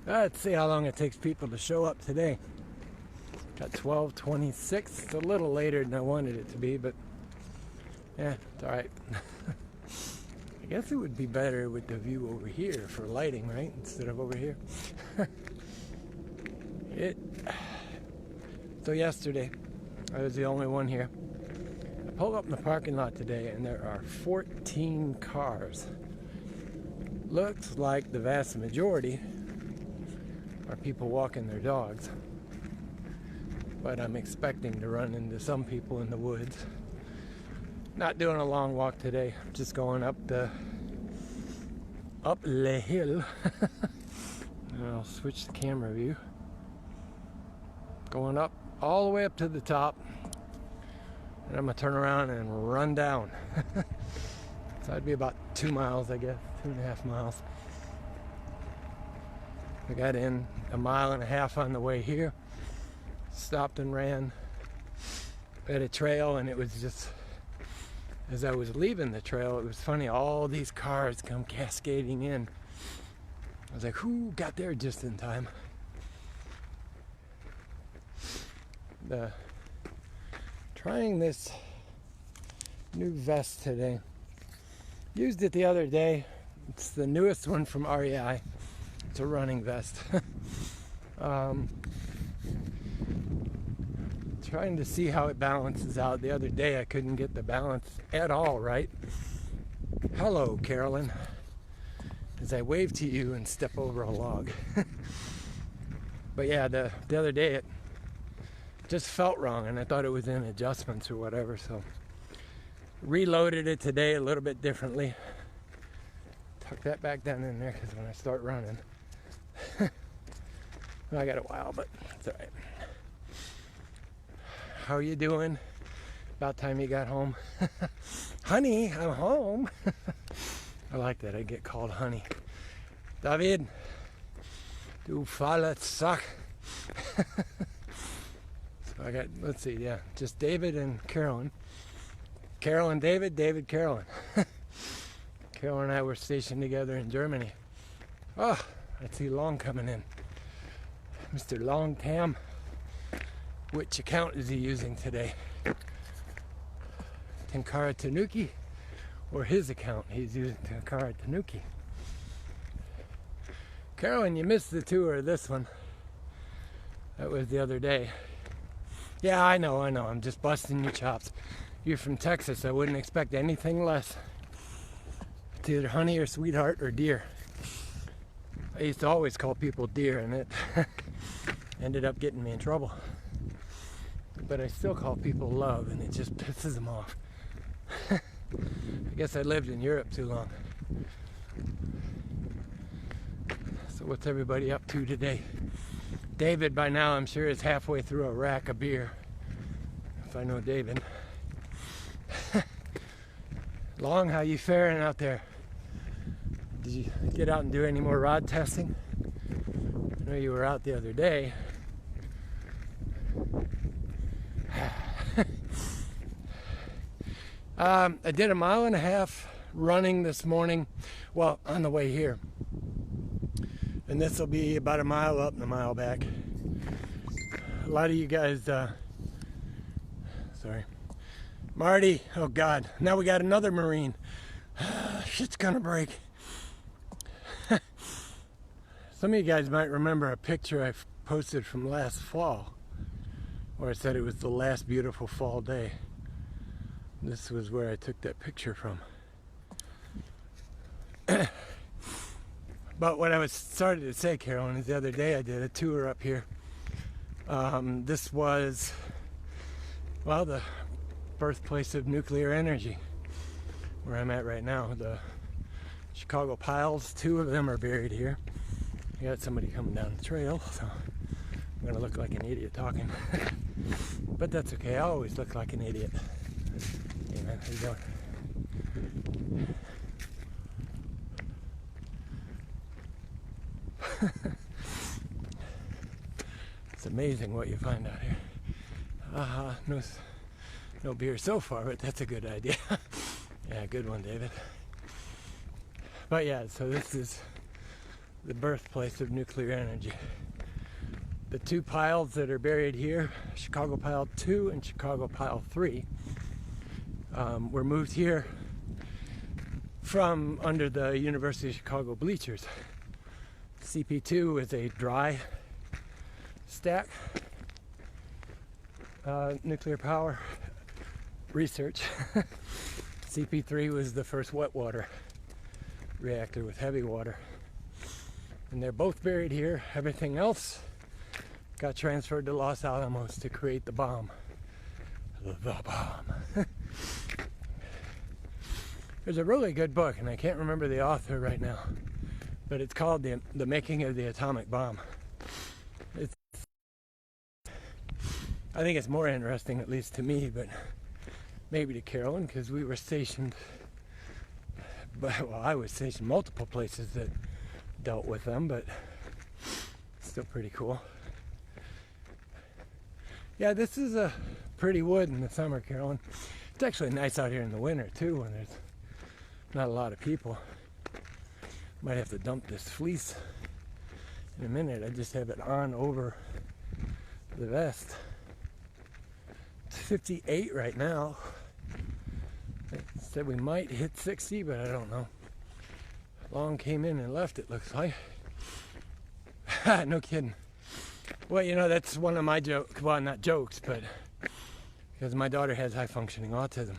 Let's see how long it takes people to show up today. Got 12:26. It's a little later than I wanted it to be, but yeah, it's alright. I guess it would be better with the view over here for lighting, right? Instead of over here. So yesterday, I was the only one here. I pulled up in the parking lot today and there are 14 cars. Looks like the vast majority are people walking their dogs. But I'm expecting to run into some people in the woods. Not doing a long walk today. I'm just going up the hill. And I'll switch the camera view. Going up all the way up to the top. And I'm gonna turn around and run down. So that'd be about 2 miles, I guess, 2.5 miles. I got in 1.5 miles on the way here. Stopped and ran at a trail, and it was just, as I was leaving the trail, it was funny, all these cars come cascading in. I was like, who got there just in time? Trying this new vest today. Used it the other day. It's the newest one from REI. It's a running vest. Trying to see how it balances out. The other day I couldn't get the balance at all right. Hello, Carolyn. As I wave to you and step over a log. But yeah, the other day it just felt wrong, and I thought it was in adjustments or whatever, so reloaded it today a little bit differently. Tuck that back down in there because when I start running, well, I got a while, but it's all right. How you doing? About time you got home. Honey, I'm home. I like that. I get called honey. David, du faller Sack. So I got, let's see, yeah, just David and Carolyn. Carolyn, David, David, Carolyn. Carolyn and I were stationed together in Germany. Oh, I see Long coming in. Mr. Long Tam. Which account is he using today? Tenkara Tanuki or his account? He's using Tenkara Tanuki. Carolyn, you missed the tour of this one. That was the other day. Yeah, I know. I'm just busting your chops. You're from Texas. I wouldn't expect anything less. It's either honey or sweetheart or dear. I used to always call people dear, and it ended up getting me in trouble. But I still call people love, and it just pisses them off. I guess I lived in Europe too long. So what's everybody up to today? David, by now, I'm sure, is halfway through a rack of beer. If I know David. Long, how you faring out there? Did you get out and do any more rod testing? I know you were out the other day. I did 1.5 miles running this morning, well, on the way here. And this will be about 1 mile up and 1 mile back. A lot of you guys, sorry. Marty, oh God, now we got another Marine. Shit's gonna break. Some of you guys might remember a picture I posted from last fall, where I said it was the last beautiful fall day. This was where I took that picture from. But what I was starting to say, Carolyn, is the other day I did a tour up here. This was, well, the birthplace of nuclear energy, where I'm at right now. The Chicago piles, 2 of them are buried here. I got somebody coming down the trail, so I'm gonna look like an idiot talking. But that's okay, I always look like an idiot. Hey man, how you doing? It's amazing what you find out here. No beer so far, but that's a good idea. Yeah, good one, David. But yeah, so this is the birthplace of nuclear energy. The two piles that are buried here, Chicago Pile 2 and Chicago Pile 3, were moved here from under the University of Chicago bleachers. CP2 is a dry stack nuclear power research. CP3 was the first wet water reactor with heavy water. And they're both buried here. Everything else got transferred to Los Alamos to create the bomb. The bomb. There's a really good book, and I can't remember the author right now, but it's called The Making of the Atomic Bomb. I think it's more interesting, at least to me, but maybe to Carolyn, because we were stationed, well, I was stationed multiple places that dealt with them, but still pretty cool. Yeah, this is a pretty wood in the summer, Carolyn. It's actually nice out here in the winter, too, when there's not a lot of people. Might have to dump this fleece in a minute. I just have it on over the vest. It's 58 right now. It said we might hit 60, but I don't know. Long came in and left, it looks like. No kidding. Well, you know, that's one of my jokes. Well, not jokes, but because my daughter has high-functioning autism.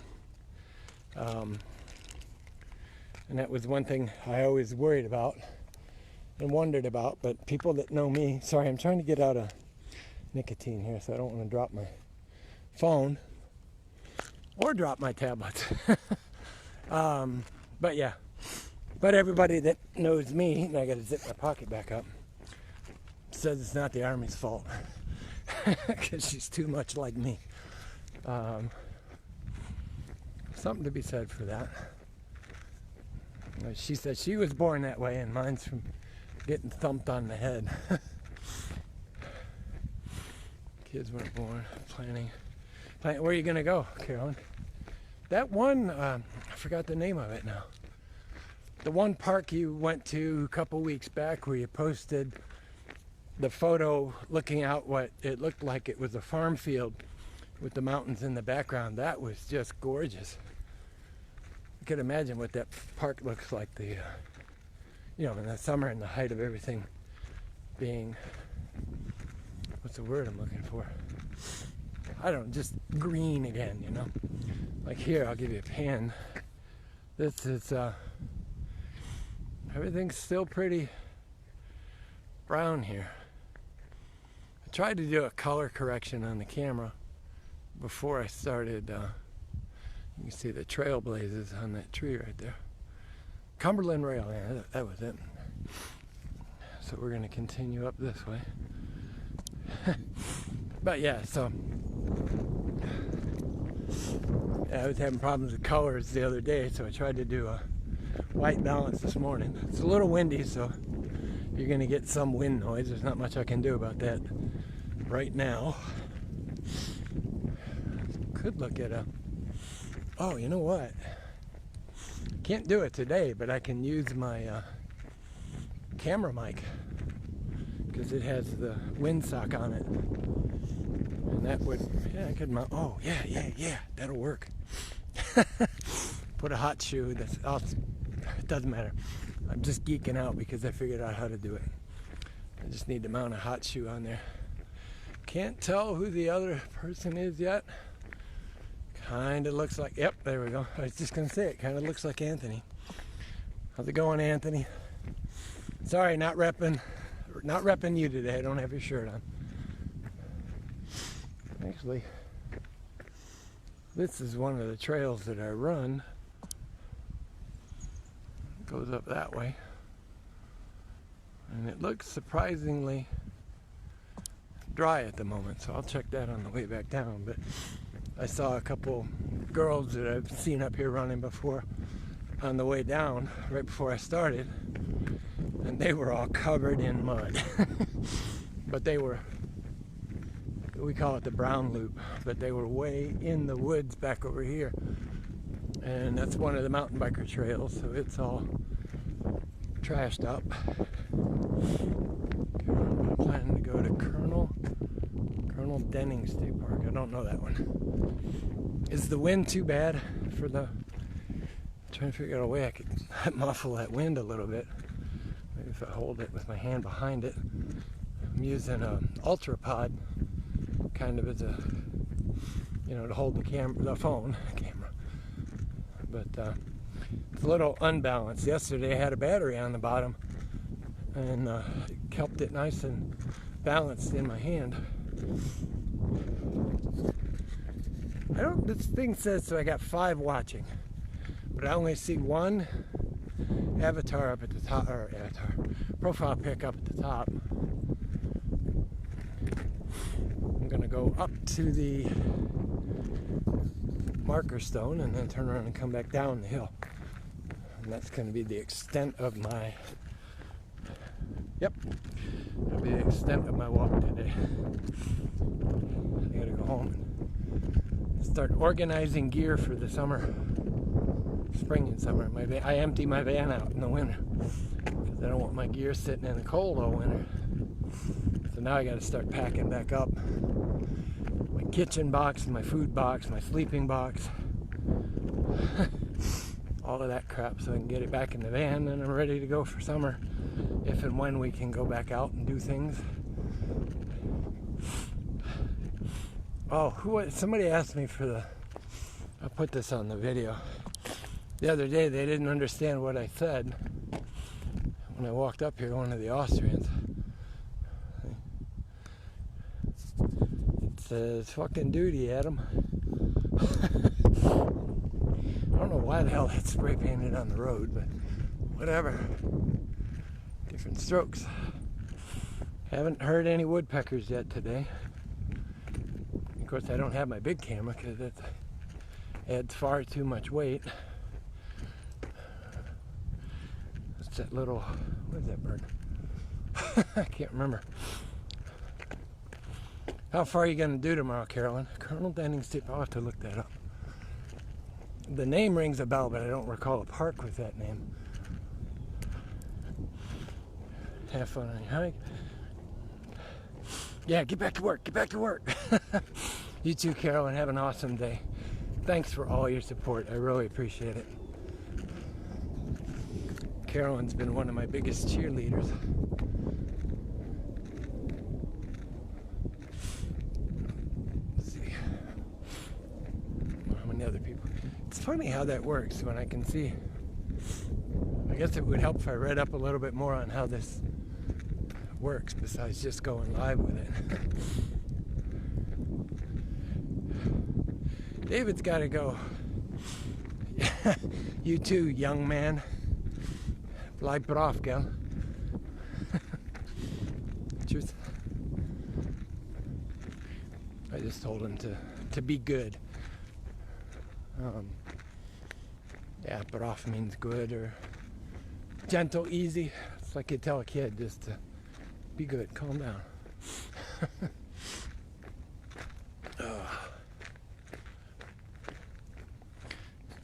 And that was one thing I always worried about and wondered about. But people that know me, sorry, I'm trying to get out of nicotine here, so I don't want to drop my phone or drop my tablet. But yeah, but everybody that knows me, and I got to zip my pocket back up, says it's not the Army's fault because she's too much like me. Something to be said for that. She said she was born that way, and mine's from getting thumped on the head. Kids weren't born. Planning. Where are you going to go, Carolyn? That one, I forgot the name of it now. The one park you went to a couple weeks back where you posted the photo looking out what it looked like it was a farm field with the mountains in the background. That was just gorgeous. You could imagine what that park looks like, in the summer and the height of everything being, what's the word I'm looking for? I don't know, just green again, you know? Like here, I'll give you a pan. This is, everything's still pretty brown here. I tried to do a color correction on the camera before I started. You can see the trailblazes on that tree right there. Cumberland Rail, yeah, that was it. So we're going to continue up this way. But yeah, so yeah, I was having problems with colors the other day, so I tried to do a white balance this morning. It's a little windy, so you're going to get some wind noise. There's not much I can do about that right now. Could look at oh, you know what? Can't do it today, but I can use my camera mic because it has the windsock on it. And that would, yeah, I could mount, oh, yeah, that'll work. Put a hot shoe, it doesn't matter. I'm just geeking out because I figured out how to do it. I just need to mount a hot shoe on there. Can't tell who the other person is yet. Kind of looks like, yep, there we go. I was just going to say it kind of looks like Anthony. How's it going, Anthony? Sorry, not repping you today. I don't have your shirt on. Actually, this is one of the trails that I run. It goes up that way. And it looks surprisingly dry at the moment, so I'll check that on the way back down. But I saw a couple girls that I've seen up here running before on the way down, right before I started, and they were all covered in mud. But they were, we call it the brown loop, but they were way in the woods back over here. And that's one of the mountain biker trails, so it's all trashed up. I'm planning to go to Colonel Denning State Park. I don't know that one. Is the wind too bad for the... I'm trying to figure out a way I could muffle that wind a little bit. Maybe if I hold it with my hand behind it. I'm using an Ultrapod kind of as a, to hold the phone camera. But it's a little unbalanced. Yesterday I had a battery on the bottom and kept it nice and balanced in my hand. This thing says, so I got 5 watching, but I only see 1 avatar up at the top, or profile pic up at the top. I'm gonna go up to the marker stone and then turn around and come back down the hill. And that's gonna be the extent of my, that'll be the extent of my walk today. I gotta go home and start organizing gear for the summer, spring and summer. I empty my van out in the winter because I don't want my gear sitting in the cold all winter. So now I gotta start packing back up my kitchen box and my food box, my sleeping box, all of that crap, so I can get it back in the van and I'm ready to go for summer, if and when we can go back out and do things. Oh, somebody asked me I'll put this on the video. The other day they didn't understand what I said when I walked up here, one of the Austrians. It says, fucking duty, Adam. I don't know why the hell that's spray painted on the road, but whatever. Different strokes. Haven't heard any woodpeckers yet today. Of course, I don't have my big camera because it adds far too much weight. It's that little, what is that bird? I can't remember. How far are you going to do tomorrow, Carolyn? Colonel Denning State, I'll have to look that up. The name rings a bell, but I don't recall a park with that name. Have fun on your hike. Yeah, get back to work. Get back to work. You too, Carolyn. Have an awesome day. Thanks for all your support. I really appreciate it. Carolyn's been one of my biggest cheerleaders. Let's see. How many other people? It's funny how that works when I can see. I guess it would help if I read up a little bit more on how this works besides just going live with it. David's got to go. You too, young man. Bleib brav, gell? Truth. I just told him to be good. Yeah, brav means good or gentle, easy. It's like you tell a kid just to be good, calm down.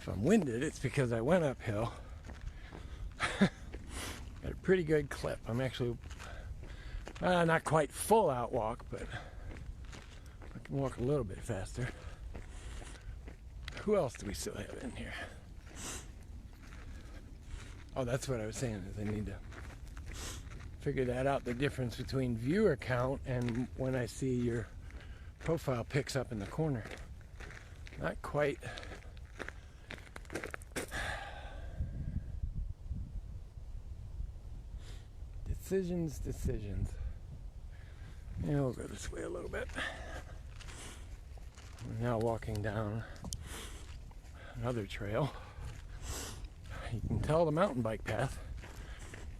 If I'm winded, it's because I went uphill. Got a pretty good clip. I'm actually not quite full out walk, but I can walk a little bit faster. Who else do we still have in here? Oh, that's what I was saying, is I need to figure that out, the difference between viewer count and when I see your profile pics up in the corner. Not quite. Decisions. Yeah, we'll go this way a little bit. We're now walking down another trail. You can tell the mountain bike path.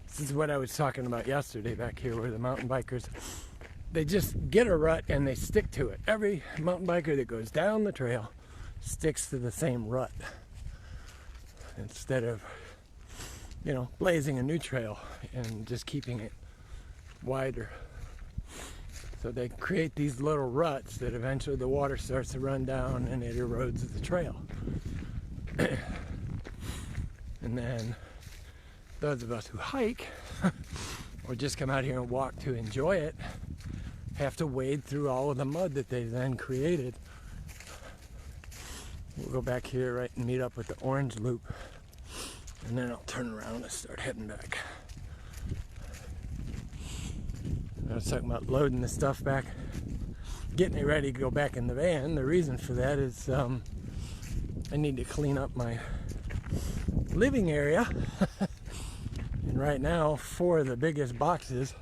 This is what I was talking about yesterday back here, where the mountain bikers, they just get a rut and they stick to it. Every mountain biker that goes down the trail sticks to the same rut instead of, blazing a new trail and just keeping it wider. So they create these little ruts that eventually the water starts to run down and it erodes the trail. And then Those of us who hike or just come out here and walk to enjoy it have to wade through all of the mud that they then created. We'll go back here, right, and meet up with the orange loop, and then I'll turn around and start heading back. I was talking about loading the stuff back, getting it ready to go back in the van. The reason for that is I need to clean up my living area. And right now, 4 of the biggest boxes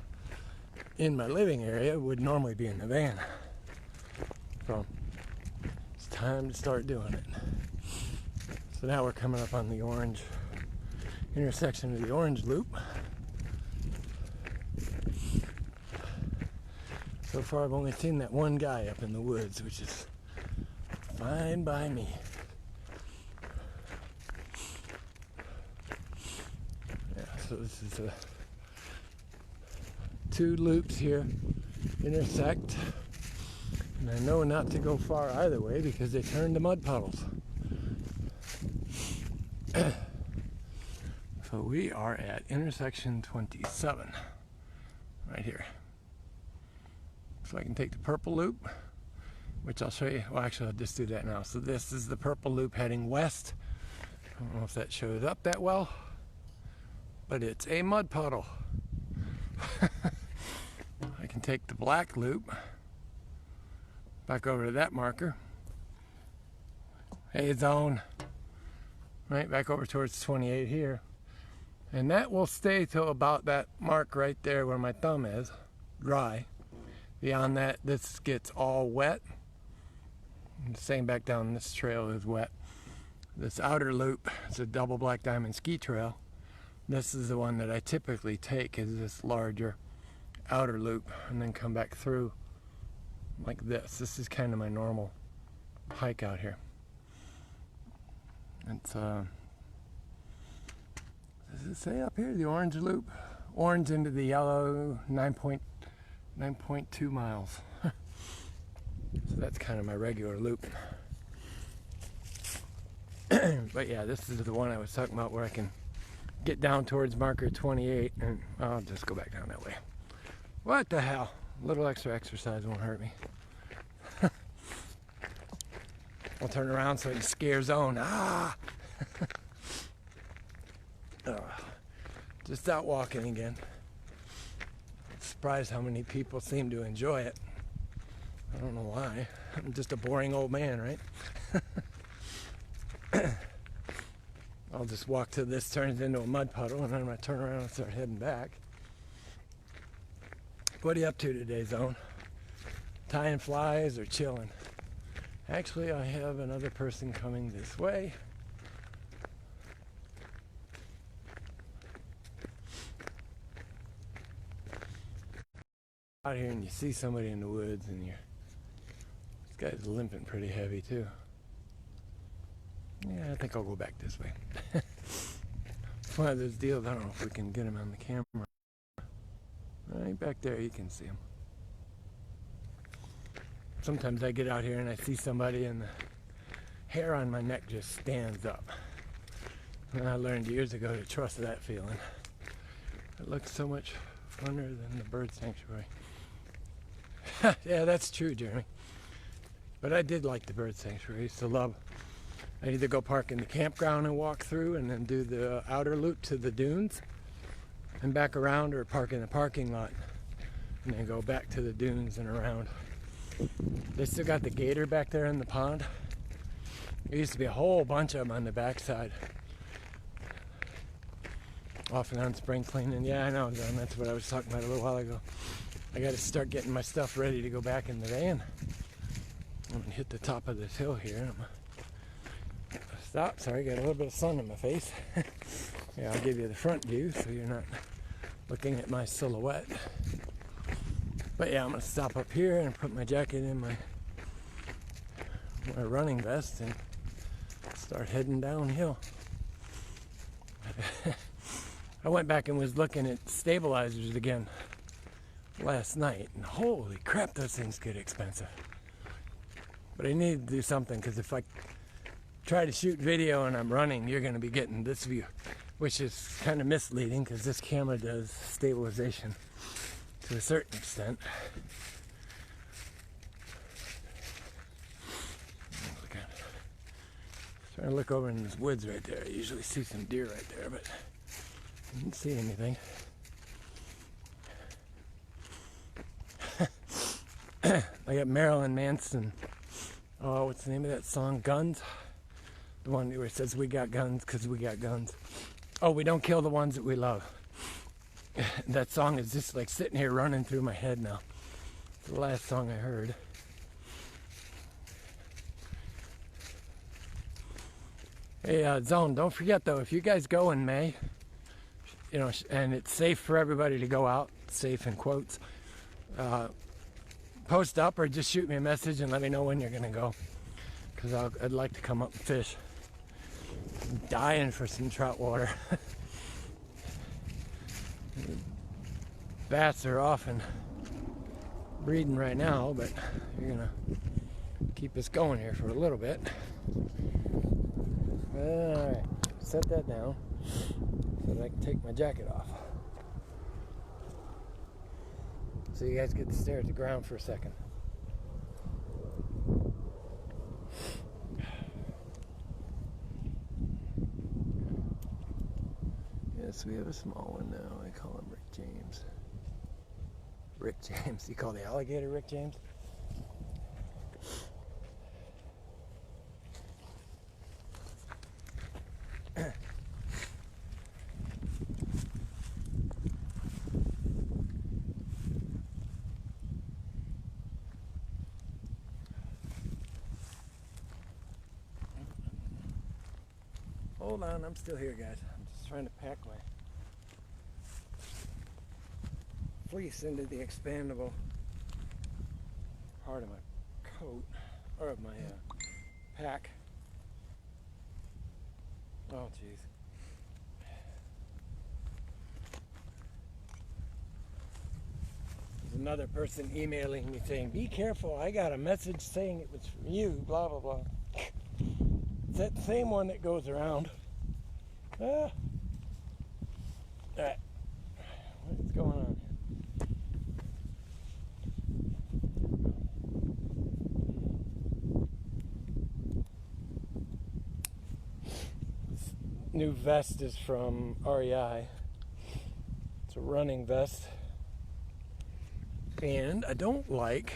in my living area would normally be in the van. So it's time to start doing it. So now we're coming up on the orange intersection of the orange loop. So far I've only seen that one guy up in the woods, which is fine by me. Yeah, so this is 2 loops here intersect, and I know not to go far either way because they turn to mud puddles. So we are at intersection 27 right here. So I can take the purple loop, which I'll show you. Well, actually, I'll just do that now. So this is the purple loop heading west. I don't know if that shows up that well, but it's a mud puddle. I can take the black loop back over to that marker. Hey, zone. Right, back over towards 28 here. And that will stay till about that mark right there where my thumb is, dry. Beyond that, this gets all wet. And the same back down this trail is wet. This outer loop, it's a double black diamond ski trail. This is the one that I typically take, is this larger outer loop, and then come back through like this. This is kind of my normal hike out here. It's does it say up here the orange loop? Orange into the yellow, 9.2 miles. So that's kind of my regular loop. But yeah, this is the one I was talking about where I can get down towards marker 28, and I'll just go back down that way. What the hell? A little extra exercise won't hurt me. I'll turn around so I can scare zone. Ah! Just out walking again. Surprised how many people seem to enjoy it. I don't know why. I'm just a boring old man, right? I'll just walk till this turns into a mud puddle, and then I'm going to turn around and start heading back. What are you up to today, Zone? Tying flies or chilling? Actually, I have another person coming this way. Out here and you see somebody in the woods, and this guy's limping pretty heavy too. Yeah, I think I'll go back this way. It's one of those deals, I don't know if we can get him on the camera. Right back there, you can see him. Sometimes I get out here and I see somebody and the hair on my neck just stands up. And I learned years ago to trust that feeling. It looks so much funner than the bird sanctuary. Yeah, that's true, Jeremy. But I did like the bird sanctuary. I used to love, I'd either go park in the campground and walk through and then do the outer loop to the dunes and back around, or park in the parking lot and then go back to the dunes and around. They still got the gator back there in the pond. There used to be a whole bunch of them on the backside. Off and on spring cleaning. Yeah, I know, John. That's what I was talking about a little while ago. I got to start getting my stuff ready to go back in the van. I'm going to hit the top of this hill here. Stop. Sorry, got a little bit of sun in my face. Yeah, I'll give you the front view so you're not looking at my silhouette. But yeah, I'm going to stop up here and put my jacket in my running vest and start heading downhill. I went back and was looking at stabilizers again last night, and holy crap, those things get expensive. But I need to do something, because if I try to shoot video and I'm running, you're going to be getting this view. which is kind of misleading because this camera does stabilization to a certain extent. Trying to look over in these woods right there. I usually see some deer right there, but I didn't see anything. I got Marilyn Manson. Oh, what's the name of that song? Guns? The one where it says, we got guns because we got guns. Oh, we don't kill the ones that we love. That song is just like sitting here running through my head now. It's the last song I heard. Hey, Zone, don't forget though, if you guys go in May, you know, and it's safe for everybody to go out, safe in quotes, post up or just shoot me a message and let me know when you're going to go. Because I'd like to come up and fish. I'm dying for some trout water. Bass are often breeding right now, but you're going to keep us going here for a little bit. Alright, set that down so that I can take my jacket off. So you guys get to stare at the ground for a second. Yes, we have a small one now. I call him Rick James. Rick James. You call the alligator Rick James? Hold on, I'm still here, guys. I'm just trying to pack my fleece into the expandable part of my coat, or of my pack. Oh, jeez. There's another person emailing me saying, be careful, I got a message saying it was from you, blah, blah, blah. It's that same one that goes around. Alright. What's going on? This new vest is from REI. It's a running vest. And I don't like...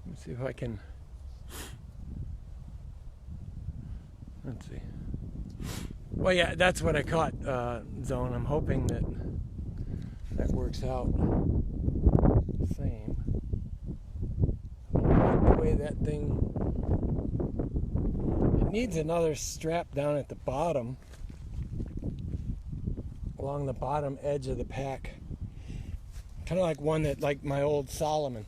Let me see if I can... Let's see. Well, yeah, that's what I caught, Zone. I'm hoping that that works out the same. I don't like the way that thing... It needs another strap down at the bottom, along the bottom edge of the pack. Kind of like one that, like my old Solomon,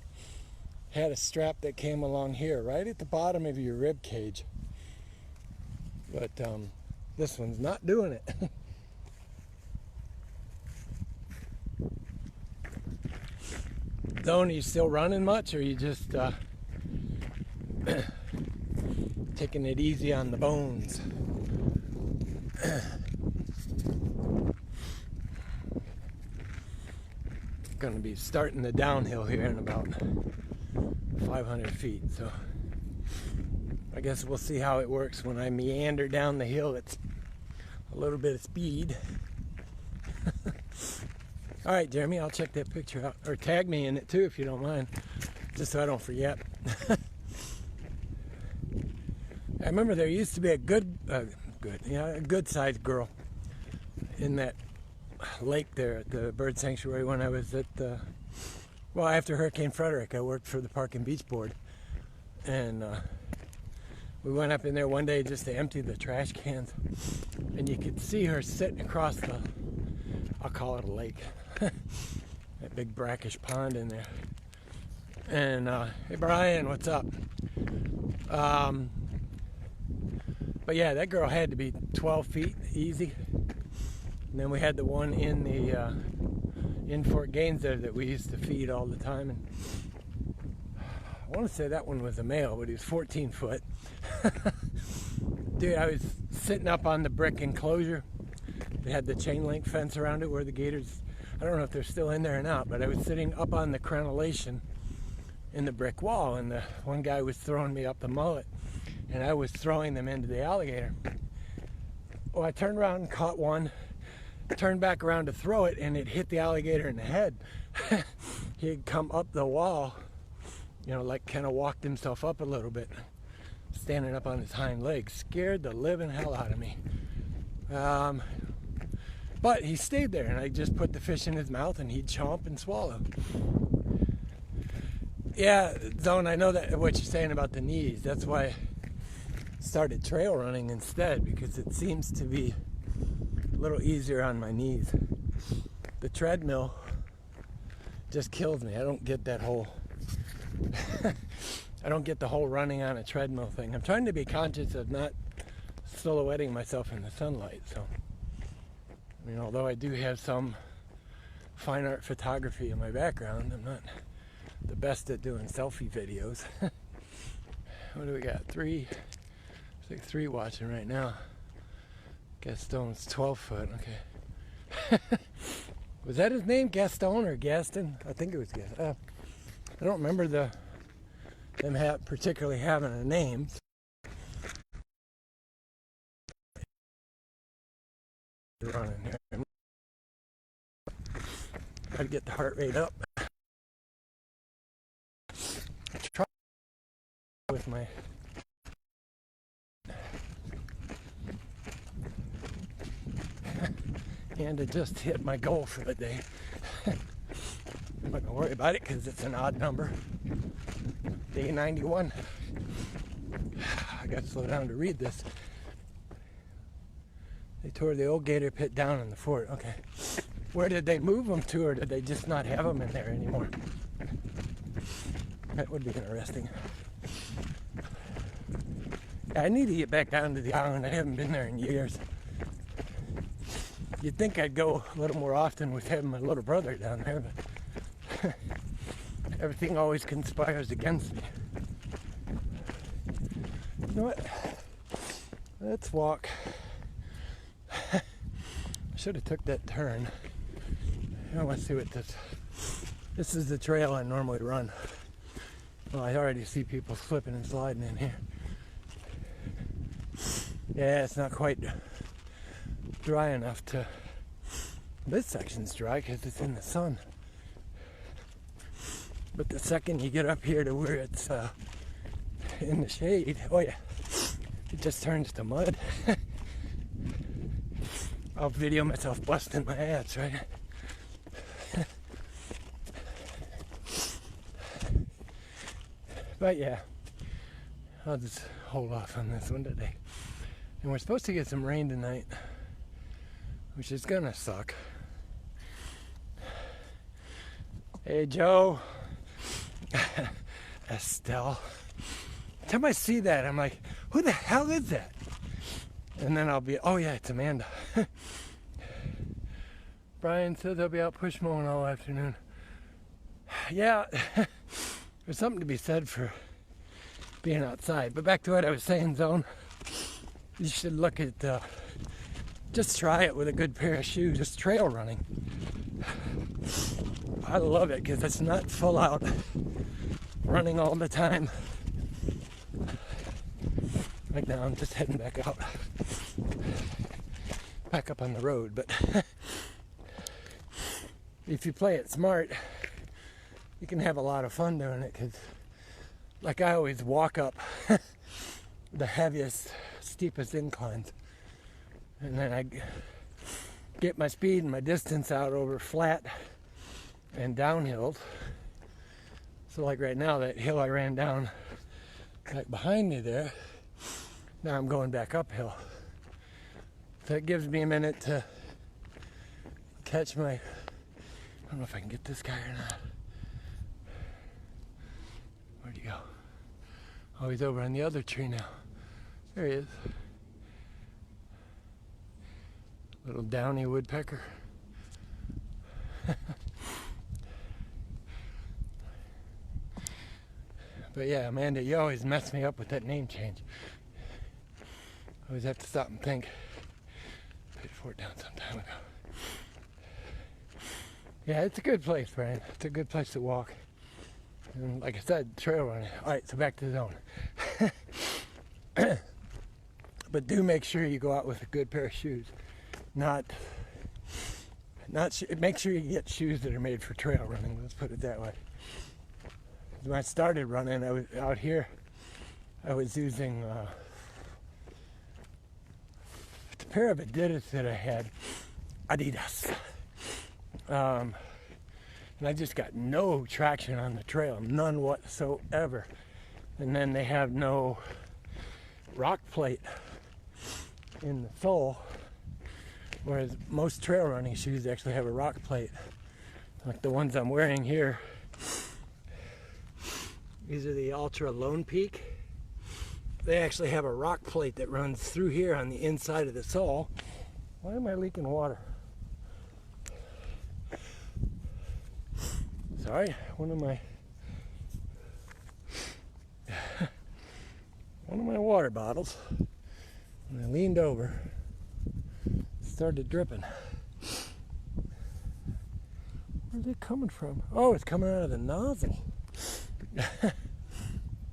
had a strap that came along here, right at the bottom of your rib cage. But this one's not doing it. Zone, are you still running much, or are you just taking it easy on the bones? Going to be starting the downhill here in about 500 feet, so I guess we'll see how it works when I meander down the hill. It's a little bit of speed. All right, Jeremy, I'll check that picture out, or tag me in it too if you don't mind, just so I don't forget. I remember there used to be a good-sized girl in that lake there at the bird sanctuary when I was at the, well, after Hurricane Frederick. I worked for the Park and Beach Board, and we went up in there one day just to empty the trash cans, and you could see her sitting across the, I'll call it a lake, that big brackish pond in there. And hey Brian, what's up? But yeah, that girl had to be 12 feet easy. And then we had the one in the in Fort Gaines there that we used to feed all the time. And I want to say that one was a male, but he was 14 foot. Dude, I was sitting up on the brick enclosure. They had the chain link fence around it where the gators, I don't know if they're still in there or not, but I was sitting up on the crenellation in the brick wall, and the one guy was throwing me up the mullet, and I was throwing them into the alligator. Well, I turned around and caught one, turned back around to throw it, and it hit the alligator in the head. He had come up the wall, you know, like kind of walked himself up a little bit, standing up on his hind legs. Scared the living hell out of me. But he stayed there, and I just put the fish in his mouth, and he'd chomp and swallow. Yeah, Zone, I know that what you're saying about the knees. That's why I started trail running instead, because it seems to be a little easier on my knees. The treadmill just kills me. I don't get that whole I don't get the whole running on a treadmill thing. I'm trying to be conscious of not silhouetting myself in the sunlight. So, I mean, although I do have some fine art photography in my background, I'm not the best at doing selfie videos. What do we got? It's like 3 watching right now. Gaston's 12 foot. Okay. Was that his name, Gaston or Gaston? I think it was Gaston. I don't remember them particularly having a name. Running here. Gotta get the heart rate up. Try with my and it just hit my goal for the day. I'm not gonna worry about it because it's an odd number. Day 91. I got to slow down to read this. They tore the old gator pit down in the fort. Okay. Where did they move them to, or did they just not have them in there anymore? That would be interesting. I need to get back down to the island. I haven't been there in years. You'd think I'd go a little more often with having my little brother down there, but everything always conspires against me. You know what? Let's walk. I should have took that turn. I want to see what this is the trail I normally run. Well, I already see people slipping and sliding in here. Yeah, it's not quite dry enough to... This section's dry because it's in the sun. But the second you get up here to where it's in the shade, oh yeah, it just turns to mud. I'll video myself busting my ass, right? But yeah, I'll just hold off on this one today. And we're supposed to get some rain tonight, which is gonna suck. Hey, Joe. Estelle. Every time I see that, I'm like, who the hell is that? And then I'll be, oh yeah, it's Amanda. Brian said they'll be out push mowing all afternoon. Yeah, there's something to be said for being outside. But back to what I was saying, Zone. You should look at, just try it with a good pair of shoes, just trail running. I love it because it's not full out running all the time. Right now I'm just heading back out, back up on the road. But if you play it smart, you can have a lot of fun doing it, because like I always walk up the heaviest, steepest inclines, and then I get my speed and my distance out over flat and downhill. So like right now, that hill I ran down right behind me there, now I'm going back uphill. So it gives me a minute to catch my, I don't know if I can get this guy or not. Where'd he go? Oh, he's over on the other tree now. There he is. Little downy woodpecker. But yeah, Amanda, you always mess me up with that name change. I always have to stop and think. Paid for it down some time ago. Yeah, it's a good place, Brian. It's a good place to walk. And like I said, trail running. Alright, so back to the zone. But do make sure you go out with a good pair of shoes. Make sure you get shoes that are made for trail running. Let's put it that way. When I started running, I was out here. I was using a pair of Adidas that I had, Adidas, and I just got no traction on the trail, none whatsoever. And then they have no rock plate in the sole, whereas most trail running shoes actually have a rock plate, like the ones I'm wearing here. These are the Ultra Lone Peak. They actually have a rock plate that runs through here on the inside of the sole. Why am I leaking water? Sorry, one of my water bottles, and I leaned over, started dripping. Where's it coming from? Oh, it's coming out of the nozzle.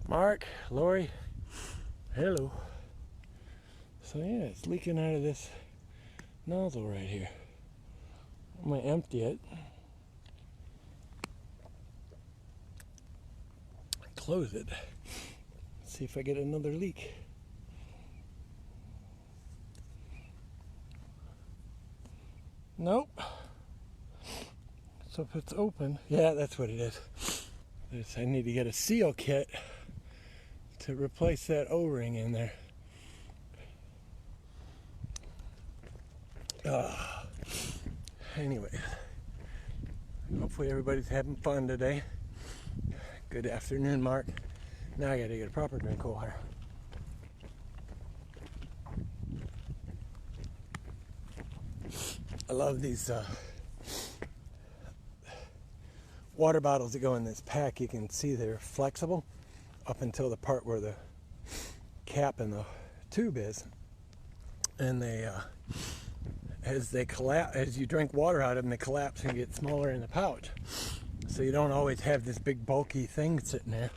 Mark, Lori, hello. So yeah, it's leaking out of this nozzle right here. I'm gonna empty it. Close it. See if I get another leak. Nope. So if it's open, yeah, that's what it is. I need to get a seal kit to replace that O-ring in there. Anyway, hopefully everybody's having fun today. Good afternoon, Mark. Now I gotta get a proper drink of water. I love these water bottles that go in this pack. You can see they're flexible up until the part where the cap and the tube is, and they as you drink water out of them, they collapse and get smaller in the pouch, so you don't always have this big bulky thing sitting there.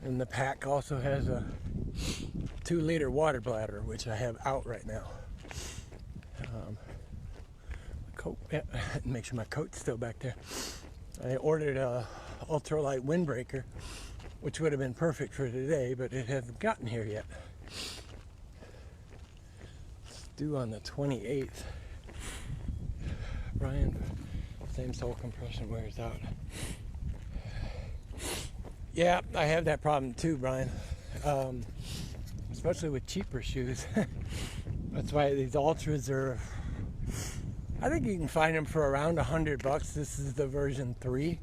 And the pack also has a 2-liter water bladder, which I have out right now. Coat, yeah, make sure my coat's still back there. I ordered a ultralight windbreaker, which would have been perfect for today, but it hasn't gotten here yet. It's due on the 28th. Brian, same sole compression wears out. Yeah, I have that problem too, Brian. Especially with cheaper shoes. That's why these Ultras are, I think you can find them for around $100. This is the version 3,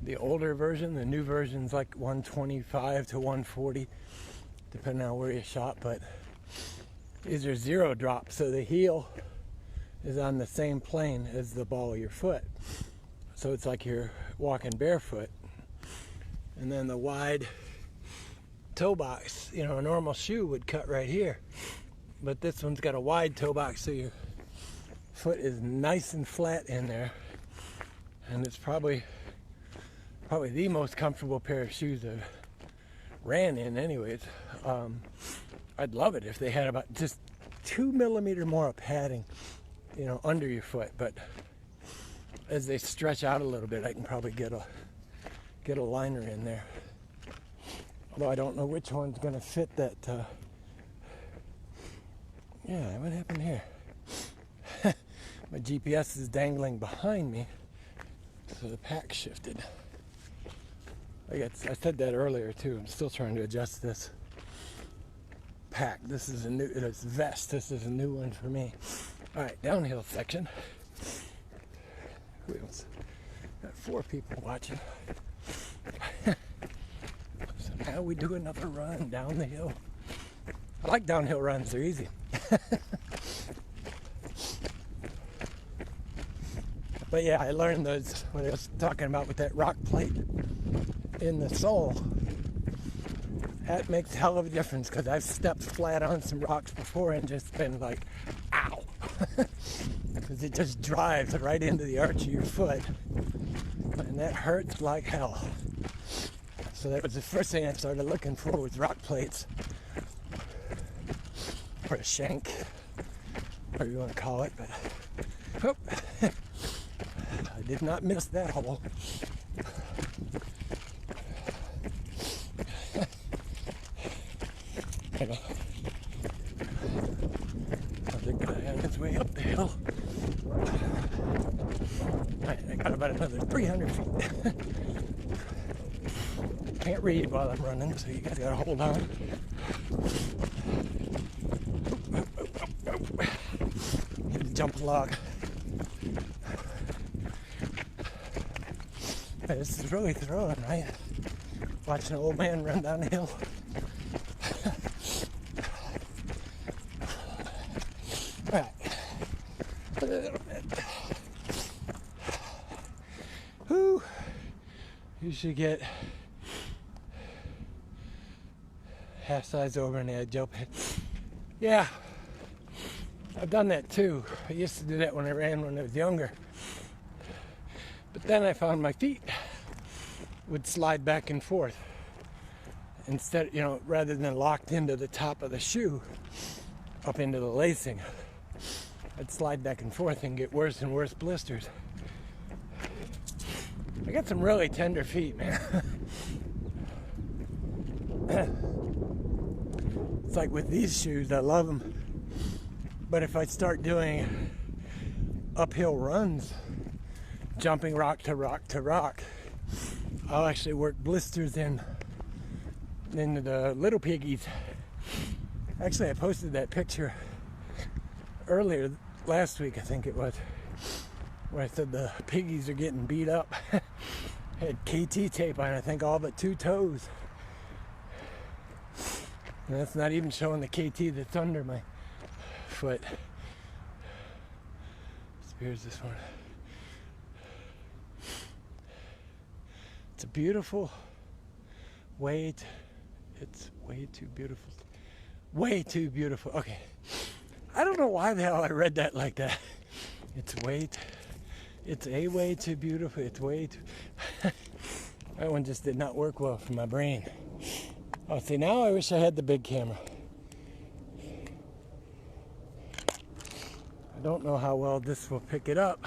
the older version. The new version's like $125 to $140, depending on where you shop. But these are 0 drop, so the heel is on the same plane as the ball of your foot. So it's like you're walking barefoot. And then the wide toe box, a normal shoe would cut right here. But this one's got a wide toe box, so your foot is nice and flat in there. And it's probably the most comfortable pair of shoes I've ran in anyways. I'd love it if they had about just 2 millimeter more of padding, under your foot. But as they stretch out a little bit, I can probably get a liner in there. Although I don't know which one's going to fit that. Yeah, what happened here? My GPS is dangling behind me, so the pack shifted. I said that earlier too. I'm still trying to adjust this pack. This vest. This is a new one for me. All right, downhill section. Wheels. Got 4 people watching. So now we do another run down the hill. I like downhill runs, they're easy. But yeah, I learned those, what I was talking about with that rock plate in the sole, That makes a hell of a difference because I've stepped flat on some rocks before and just been like, ow. Because it just drives right into the arch of your foot. And that hurts like hell. So that was the first thing I started looking for was rock plates. Or a shank, whatever you want to call it. But whoop, I did not miss that hole. Other guy on his way up the hill. Alright, I got about another 300 feet. Can't read while I'm running, so you guys gotta hold on. Hit the jump log. Hey, this is really thrilling, right? Watching an old man run down the hill. Alright. A little bit. Whew. You should get half size over an edge open. Yeah. I've done that too. I used to do that when I ran when I was younger. But then I found my feet would slide back and forth. Instead, rather than locked into the top of the shoe, up into the lacing, I'd slide back and forth and get worse and worse blisters. I got some really tender feet, man. It's like with these shoes, I love them. But if I start doing uphill runs, jumping rock to rock to rock, I'll actually work blisters into the little piggies. Actually, I posted that picture earlier last week, I think it was, where I said the piggies are getting beat up. Had KT tape on, I think, all but 2 toes. And that's not even showing the KT that's under my foot. Spears this one. It's a beautiful it's way too beautiful. Way too beautiful. Okay. I don't know why the hell I read that like that. It's a way too beautiful. It's way too... That one just did not work well for my brain. Oh, see, now I wish I had the big camera. I don't know how well this will pick it up.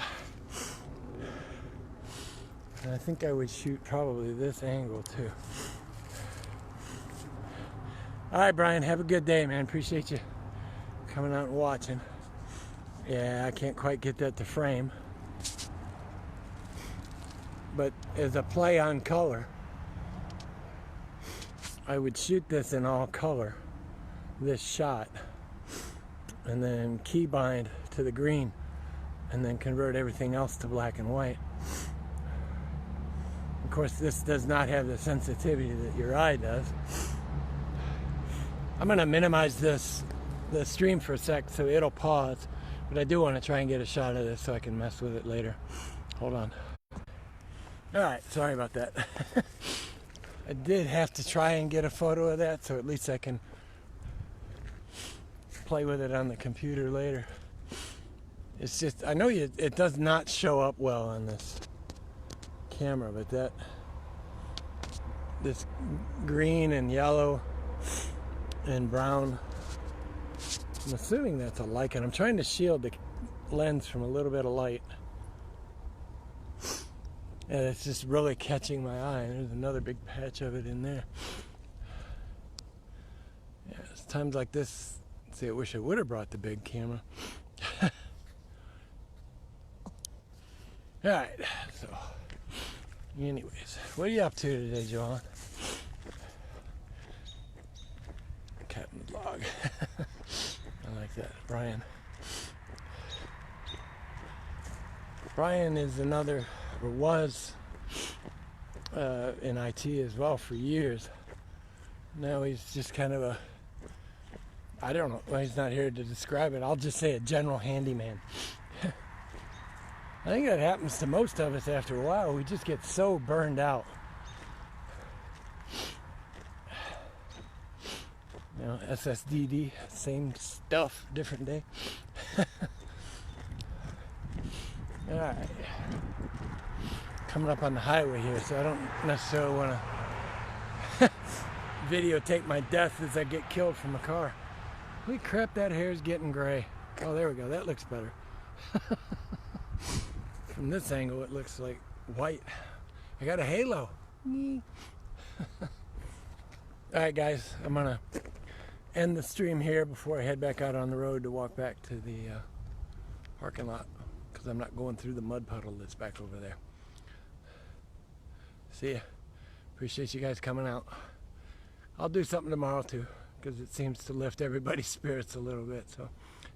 And I think I would shoot probably this angle too. All right, Brian, have a good day, man. Appreciate you coming out and watching. Yeah, I can't quite get that to frame. But as a play on color, I would shoot this in all color, this shot, and then keybind to the green, and then convert everything else to black and white. Of course, this does not have the sensitivity that your eye does. I'm going to minimize the stream for a sec so it'll pause, but I do want to try and get a shot of this so I can mess with it later. Hold on. Alright, sorry about that. I did have to try and get a photo of that so at least I can play with it on the computer later. It's just, I know it does not show up well on this camera, but this green and yellow and brown, I'm assuming that's a lichen. I'm trying to shield the lens from a little bit of light, and it's just really catching my eye. And there's another big patch of it in there. Yeah, it's times like this. See, I wish I would have brought the big camera. Alright, so anyways, what are you up to today, John? Captain's log. I like that. Brian is another, or was in IT as well for years. Now he's just kind of I don't know, well, he's not here to describe it. I'll just say a general handyman. I think that happens to most of us after a while. We just get so burned out. You know, SSDD, same stuff, different day. Alright. Coming up on the highway here, so I don't necessarily want to videotape my death as I get killed from a car. Holy crap, that hair is getting gray. Oh, there we go. That looks better. From this angle, it looks like white. I got a halo. Alright guys, I'm going to end the stream here before I head back out on the road to walk back to the parking lot, because I'm not going through the mud puddle that's back over there. See ya. Appreciate you guys coming out. I'll do something tomorrow too, because it seems to lift everybody's spirits a little bit. So,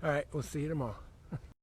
alright, we'll see you tomorrow.